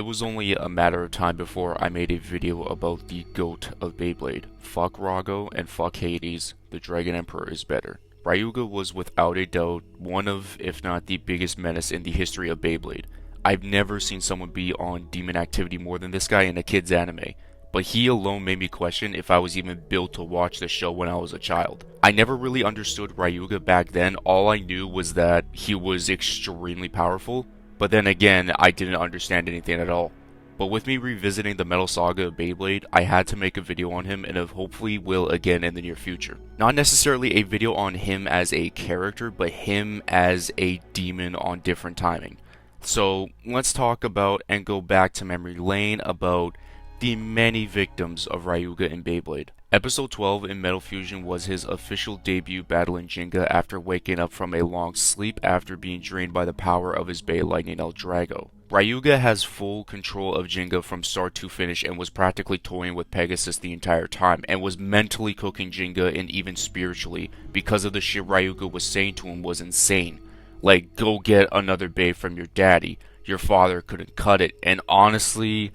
It was only a matter of time before I made a video about the GOAT of Beyblade. Fuck Rago and fuck Hades, the Dragon Emperor is better. Ryuga was without a doubt one of, if not the biggest menace in the history of Beyblade. I've never seen someone be on demon activity more than this guy in a kid's anime, but he alone made me question if I was even built to watch the show when I was a child. I never really understood Ryuga back then. All I knew was that he was extremely powerful, but then again, I didn't understand anything at all. But with me revisiting the Metal Saga of Beyblade, I had to make a video on him, and hopefully will again in the near future. Not necessarily a video on him as a character, but him as a demon on different timing. So let's talk about and go back to memory lane about the many victims of Ryuga in Beyblade. Episode 12 in Metal Fusion was his official debut battling Jinga after waking up from a long sleep after being drained by the power of his Bay Lightning El Drago. Ryuga has full control of Jinga from start to finish and was practically toying with Pegasus the entire time and was mentally cooking Jinga and even spiritually because of the shit Ryuga was saying to him was insane. Like, go get another Bay from your daddy, your father couldn't cut it, and honestly,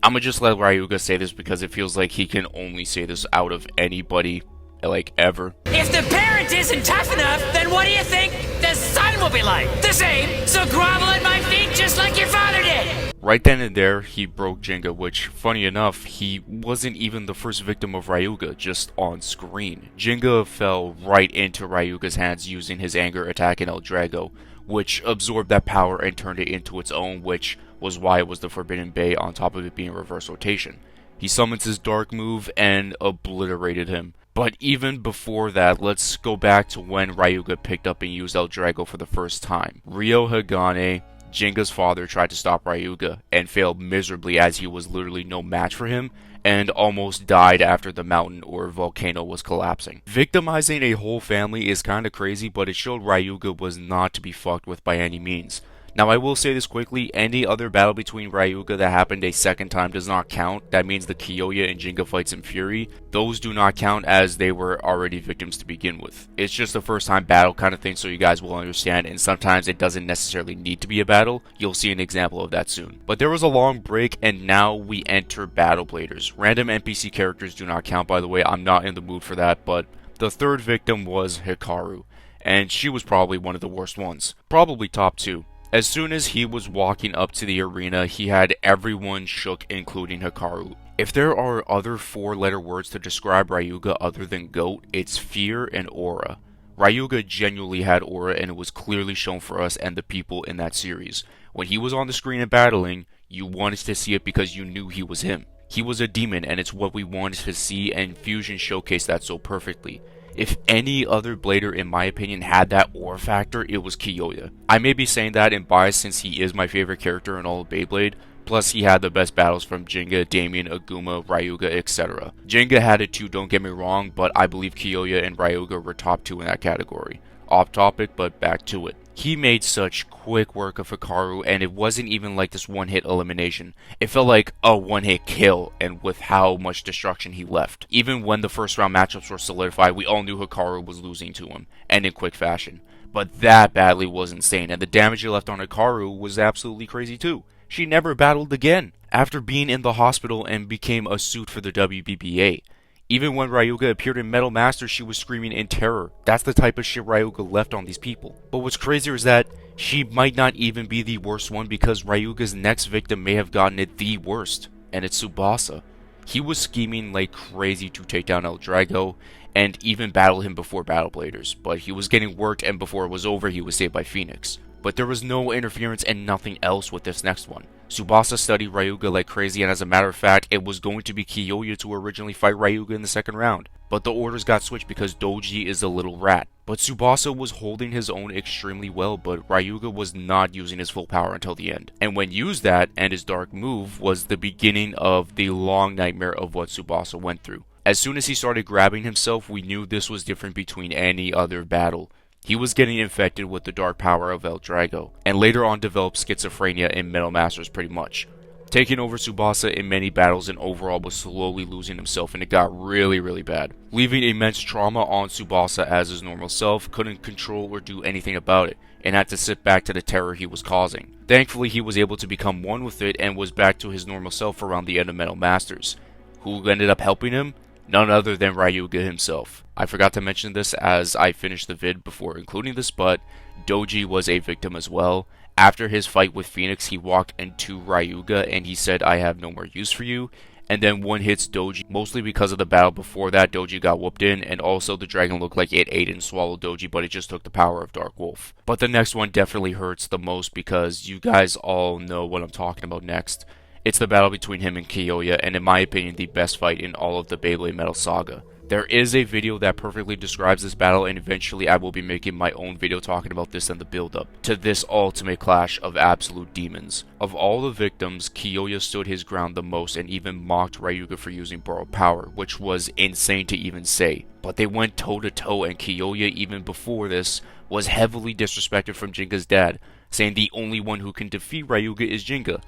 I'm gonna just let Ryuga say this because it feels like he can only say this out of anybody, like, ever. If the parent isn't tough enough, then what do you think the son will be like? The same, so grovel at my feet just like your father did! Right then and there, he broke Jinga, which, funny enough, he wasn't even the first victim of Ryuga, just on screen. Jinga fell right into Ryuga's hands using his anger attack in El Drago, which absorbed that power and turned it into its own, which was why it was the Forbidden Bay on top of it being reverse rotation. He summons his dark move and obliterated him. But even before that, let's go back to when Ryuga picked up and used El Drago for the first time. Ryo Hagane, Jinga's father, tried to stop Ryuga and failed miserably as he was literally no match for him and almost died after the mountain or volcano was collapsing. Victimizing a whole family is kinda crazy, but it showed Ryuga was not to be fucked with by any means. Now I will say this quickly, any other battle between Ryuga that happened a second time does not count. That means the Kiyoya and Jinga fights in Fury, those do not count as they were already victims to begin with. It's just a first time battle kind of thing, so you guys will understand, and sometimes it doesn't necessarily need to be a battle. You'll see an example of that soon. But there was a long break and now we enter Battle Bladers. Random NPC characters do not count, by the way. I'm not in the mood for that, but the third victim was Hikaru, and she was probably one of the worst ones. Probably top 2. As soon as he was walking up to the arena, he had everyone shook, including Hikaru. If there are other 4-letter words to describe Ryuga other than GOAT, it's fear and aura. Ryuga genuinely had aura, and it was clearly shown for us and the people in that series. When he was on the screen and battling, you wanted to see it because you knew he was him. He was a demon, and it's what we wanted to see, and Fusion showcased that so perfectly. If any other blader, in my opinion, had that aura factor, it was Kiyoya. I may be saying that in bias since he is my favorite character in all of Beyblade, plus he had the best battles from Jinga, Damien, Aguma, Ryuga, etc. Jinga had it too, don't get me wrong, but I believe Kiyoya and Ryuga were top 2 in that category. Off topic, but back to it. He made such quick work of Hikaru, and it wasn't even like this one-hit elimination. It felt like a one-hit kill, and with how much destruction he left. Even when the first round matchups were solidified, we all knew Hikaru was losing to him, and in quick fashion. But that badly was insane, and the damage he left on Hikaru was absolutely crazy too. She never battled again, after being in the hospital and became a suit for the WBBA. Even when Ryuga appeared in Metal Master, she was screaming in terror. That's the type of shit Ryuga left on these people. But what's crazier is that she might not even be the worst one because Ryuga's next victim may have gotten it the worst, and it's Tsubasa. He was scheming like crazy to take down El Drago and even battle him before Battle Bladers, but he was getting worked and before it was over he was saved by Phoenix. But there was no interference and nothing else with this next one. Tsubasa studied Ryuga like crazy, and as a matter of fact, it was going to be Kiyoya to originally fight Ryuga in the second round. But the orders got switched because Doji is a little rat. But Tsubasa was holding his own extremely well, but Ryuga was not using his full power until the end. And when used that, and his dark move, was the beginning of the long nightmare of what Tsubasa went through. As soon as he started grabbing himself, we knew this was different between any other battle. He was getting infected with the dark power of El Drago, and later on developed schizophrenia in Metal Masters pretty much. taking over Tsubasa in many battles and overall was slowly losing himself, and it got really bad, leaving immense trauma on Tsubasa as his normal self, couldn't control or do anything about it, and had to sit back to the terror he was causing. Thankfully, he was able to become one with it and was back to his normal self around the end of Metal Masters. Who ended up helping him? None other than Ryuga himself. I forgot to mention this as I finished the vid before including this, but Doji was a victim as well. After his fight with Phoenix, he walked into Ryuga and he said, "I have no more use for you." And then one hits Doji, mostly because of the battle before that. Doji got whooped in, and also the dragon looked like it ate and swallowed Doji, but it just took the power of Dark Wolf. But the next one definitely hurts the most because you guys all know what I'm talking about next. It's the battle between him and Kiyoya, and in my opinion, the best fight in all of the Beyblade Metal saga. There is a video that perfectly describes this battle, and eventually I will be making my own video talking about this and the build-up to this ultimate clash of absolute demons. Of all the victims, Kiyoya stood his ground the most and even mocked Ryuga for using borrowed power, which was insane to even say. But they went toe-to-toe, and Kiyoya, even before this, was heavily disrespected from Jinga's dad, saying the only one who can defeat Ryuga is Jinga.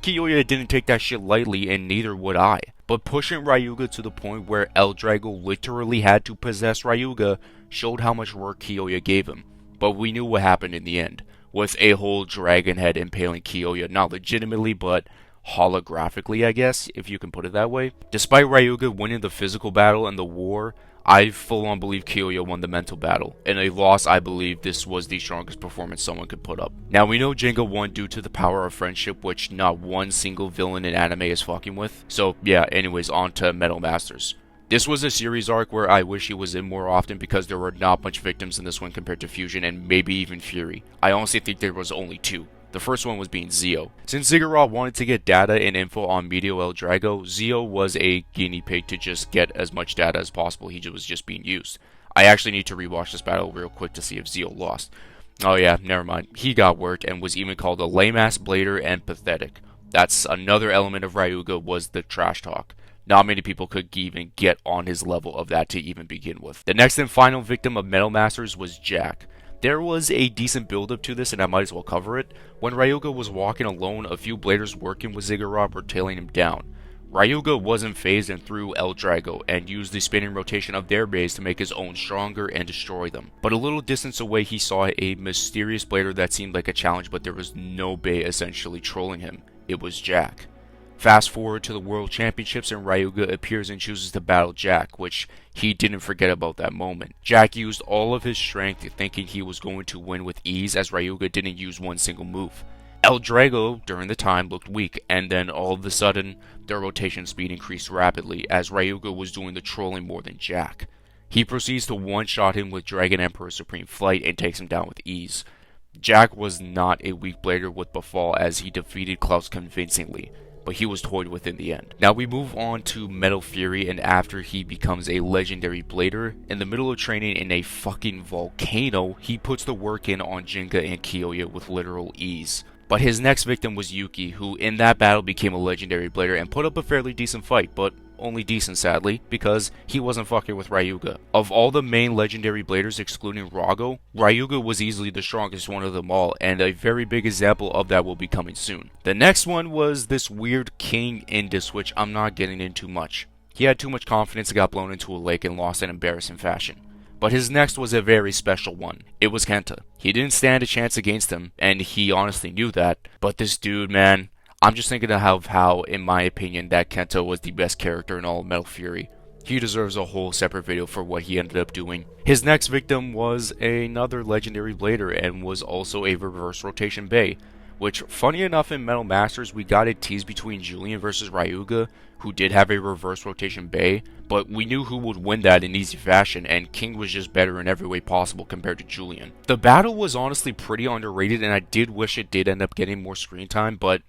Kiyoya didn't take that shit lightly, and neither would I. But pushing Ryuga to the point where El Drago literally had to possess Ryuga showed how much work Kiyoya gave him. But we knew what happened in the end, with a whole dragon head impaling Kiyoya, not legitimately, but holographically, I guess, if you can put it that way. Despite Ryuga winning the physical battle and the war, I full on believe Kiyoya won the mental battle. In a loss, I believe this was the strongest performance someone could put up. Now, we know Jinga won due to the power of friendship, which not one single villain in anime is fucking with. So yeah, anyways, on to Metal Masters. This was a series arc where I wish he was in more often because there were not much victims in this one compared to Fusion and maybe even Fury. I honestly think there was only 2. The first one was being Zio. Since Ziggurat wanted to get data and info on Medio El Drago, Zio was a guinea pig to just get as much data as possible. He was just being used. I actually need to rewatch this battle real quick to see if Zio lost. Oh yeah, never mind. He got worked and was even called a lame-ass blader and pathetic. That's another element of Ryuga, was the trash talk. Not many people could even get on his level of that to even begin with. The next and final victim of Metal Masters was Jack. There was a decent build-up to this, and I might as well cover it. When Ryuga was walking alone, a few bladers working with Ziggurat were tailing him down. Ryuga wasn't phased and threw El Drago, and used the spinning rotation of their base to make his own stronger and destroy them. But a little distance away, he saw a mysterious blader that seemed like a challenge, but there was no Bay essentially trolling him. It was Jack. Fast forward to the World Championships, and Ryuga appears and chooses to battle Jack, which he didn't forget about that moment. Jack used all of his strength, thinking he was going to win with ease, as Ryuga didn't use one single move. El Drago, during the time, looked weak, and then all of a sudden, their rotation speed increased rapidly, as Ryuga was doing the trolling more than Jack. He proceeds to one-shot him with Dragon Emperor Supreme Flight and takes him down with ease. Jack was not a weak blader with Befall, as he defeated Klaus convincingly, but he was toyed with in the end. Now we move on to Metal Fury, and after he becomes a legendary blader, in the middle of training in a fucking volcano, he puts the work in on Jinga and Kiyoya with literal ease. But his next victim was Yuki, who in that battle became a legendary blader and put up a fairly decent fight, but only decent sadly, because he wasn't fucking with Ryuga. Of all the main legendary bladers excluding Rago, Ryuga was easily the strongest one of them all, and a very big example of that will be coming soon. The next one was this weird King Indus, which I'm not getting into much. He had too much confidence and got blown into a lake and lost in embarrassing fashion. But his next was a very special one. It was Kenta. He didn't stand a chance against him, and he honestly knew that, but this dude, man, I'm just thinking of how, in my opinion, that Kenta was the best character in all of Metal Fury. He deserves a whole separate video for what he ended up doing. His next victim was another legendary blader and was also a reverse rotation Bay, which, funny enough, in Metal Masters we got a tease between Julian versus Ryuga, who did have a reverse rotation Bay, but we knew who would win that in easy fashion, and King was just better in every way possible compared to Julian. The battle was honestly pretty underrated, and I did wish it did end up getting more screen time, but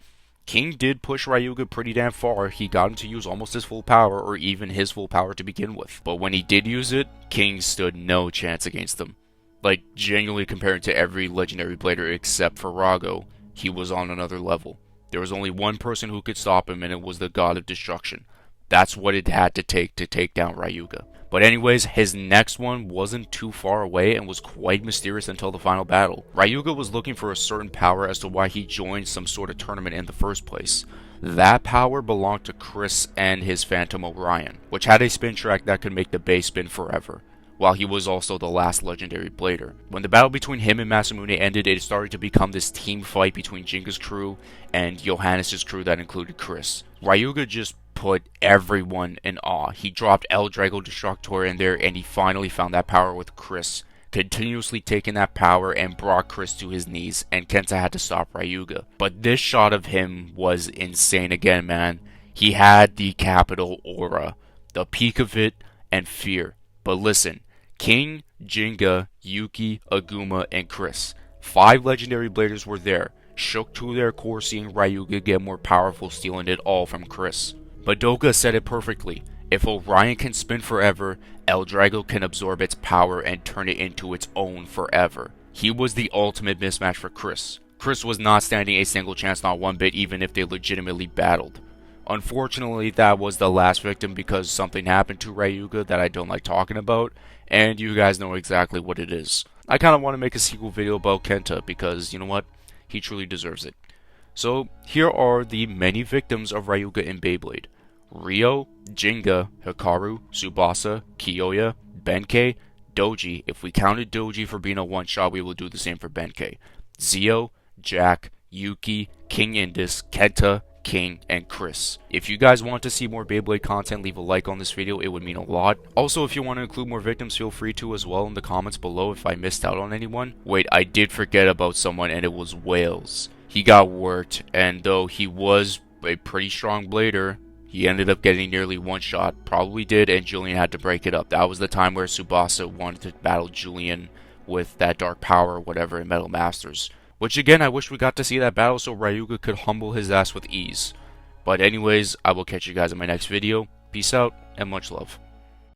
King did push Ryuga pretty damn far. He got him to use almost his full power, or even his full power to begin with. But when he did use it, King stood no chance against him. Like, genuinely compared to every legendary blader except for Rago, he was on another level. There was only one person who could stop him, and it was the God of Destruction. That's what it had to take down Ryuga. But anyways, his next one wasn't too far away and was quite mysterious until the final battle. Ryuga was looking for a certain power as to why he joined some sort of tournament in the first place. That power belonged to Chris and his Phantom Orion, which had a spin track that could make the base spin forever, while he was also the last legendary blader. When the battle between him and Masamune ended, it started to become this team fight between Jinga's crew and Johannes' crew that included Chris. Ryuga just put everyone in awe. He dropped El Drago Destructor in there, and he finally found that power with Chris, continuously taking that power and brought Chris to his knees, and Kenta had to stop Ryuga. But this shot of him was insane again, man. He had the capital aura, the peak of it, and fear. But listen, King, Jinga, Yuki, Aguma, and Chris. 5 legendary bladers were there, shook to their core seeing Ryuga get more powerful, stealing it all from Chris. But Doka said it perfectly. If Orion can spin forever, El Drago can absorb its power and turn it into its own forever. He was the ultimate mismatch for Chris. Chris was not standing a single chance, not one bit, even if they legitimately battled. Unfortunately, that was the last victim because something happened to Ryuga that I don't like talking about, and you guys know exactly what it is. I kind of want to make a sequel video about Kenta because, you know what, he truly deserves it. So, here are the many victims of Ryuga in Beyblade. Ryo, Jinga, Hikaru, Tsubasa, Kiyoya, Benkei, Doji. If we counted Doji for being a one-shot, we will do the same for Benkei. Zio, Jack, Yuki, King Indus, Kenta, King, and Chris. If you guys want to see more Beyblade content, leave a like on this video, it would mean a lot. Also, if you want to include more victims, feel free to as well in the comments below if I missed out on anyone. Wait, I did forget about someone, and it was Wales. He got worked, and though he was a pretty strong blader, he ended up getting nearly one shot. Probably did, and Julian had to break it up. That was the time where Tsubasa wanted to battle Julian with that dark power or whatever in Metal Masters. Which again, I wish we got to see that battle so Ryuga could humble his ass with ease. But anyways, I will catch you guys in my next video. Peace out, and much love.